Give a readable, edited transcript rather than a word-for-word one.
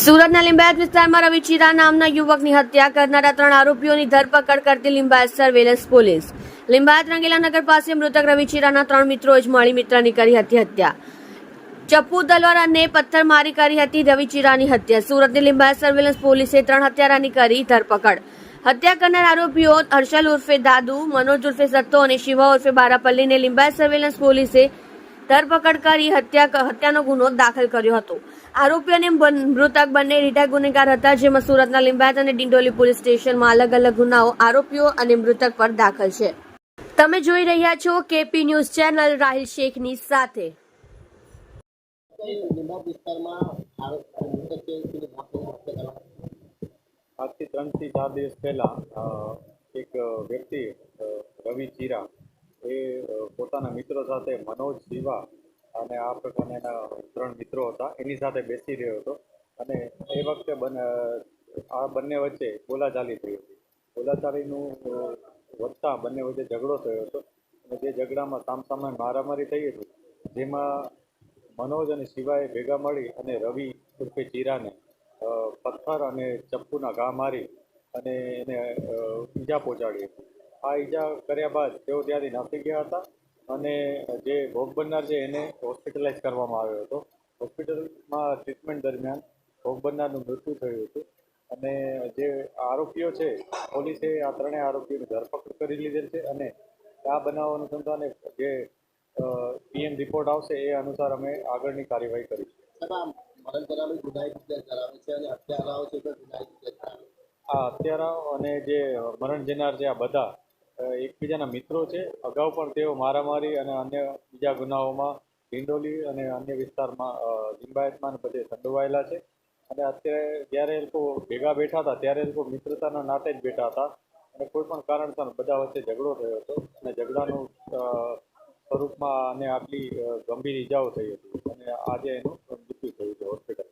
સુરતના લિંબાયત વિસ્તારમાં રવિ ચીરા નામના યુવકની હત્યા કરનારા 3 આરોપીઓની ધરપકડ કરતી લિંબાયત સર્વેલન્સ પોલીસ. લિંબાયત રંગીલા નગર પાસે મૃતક રવિ ચીરાના 3 મિત્રોએ જ મળી મિત્રની કરી હતી હત્યા. ચપ્પુ તલવાર અને પથ્થરમારી કરી હતી રવિ ચીરાની હત્યા. સુરતની લિંબાયત સર્વેલન્સ પોલીસે 3 હત્યારાની કરી ધરપકડ. હત્યા કરનાર આરોપીઓ હર્ષલ ઉર્ફે દાદુ, મનોજ ઉર્ફે સત્તો અને શિવા ઉર્ફે બારાપલ્લીને લિંબાયત સર્વેલન્સ પોલીસે ધરપકડ કરી હત્યાનો ગુનો દાખલ કર્યો હતો. આરોપી અને મૃતક બંને રીઢા ગુનેગાર હતા, જેમાં સુરતના લિંબાયત અને ડિંડોલી પોલીસ સ્ટેશનમાં અલગ અલગ ગુનાઓ આરોપીઓ અને મૃતક પર દાખલ છે. તમે જોઈ રહ્યા છો કેપી ન્યૂઝ ચેનલ રાહિલ શેખની સાથે. આજથી 3 થી 4 દિવસ પહેલા એક વ્યક્તિ રવિ ચીરા એ પોતાના મિત્રો સાથે મનોજ, શિવા અને આ પ્રકારના એના 3 મિત્રો હતા, એની સાથે બેસી રહ્યો હતો અને એ વખતે આ બંને વચ્ચે બોલાચાલી થઈ હતી. બોલાચાલીનું વધતા બંને વચ્ચે ઝઘડો થયો હતો અને જે ઝઘડામાં સામસામે મારામારી થઈ હતી, જેમાં મનોજ અને શિવાએ ભેગા મળી અને રવિ ઉર્ફે ચીરાને પથ્થર અને ચપ્પુના ઘા મારી અને એને ઈજા પહોંચાડી હતી. આ ઈજા કર્યા બાદ તેઓ ત્યાંથી નાસી ગયા હતા અને જે ભોગ બનનાર છે એને હોસ્પિટલાઇઝ કરવામાં આવ્યો હતો. હોસ્પિટલમાં ટ્રીટમેન્ટ દરમિયાન ભોગ બનનારનું મૃત્યુ થયું હતું અને જે આરોપીઓ છે, પોલીસે આ 3 આરોપીઓની ધરપકડ કરી લીધેલ છે અને આ બનાવ અનુસંધાને જે પીએમ રિપોર્ટ આવશે એ અનુસાર અમે આગળની કાર્યવાહી કરીશું. આ હત્યારાઓ અને જે મરણ જનાર છે આ બધા એકબીજાના મિત્રો છે. અગાઉ પણ તેઓ મારામારી અને અન્ય બીજા ગુનાઓમાં ડિંડોલી અને અન્ય વિસ્તારમાં લિંબાયતમાં બધે સંડોવાયેલા છે અને અત્યારે જ્યારે એ લોકો ભેગા બેઠા હતા ત્યારે એ લોકો મિત્રતાના નાતે જ બેઠા હતા અને કોઈ પણ કારણસર બધા વચ્ચે ઝઘડો થયો હતો અને ઝઘડાનું સ્વરૂપમાં અને આટલી ગંભીર ઈજાઓ થઈ હતી અને આજે એનું મૃત્યુ થયું છે હોસ્પિટલ.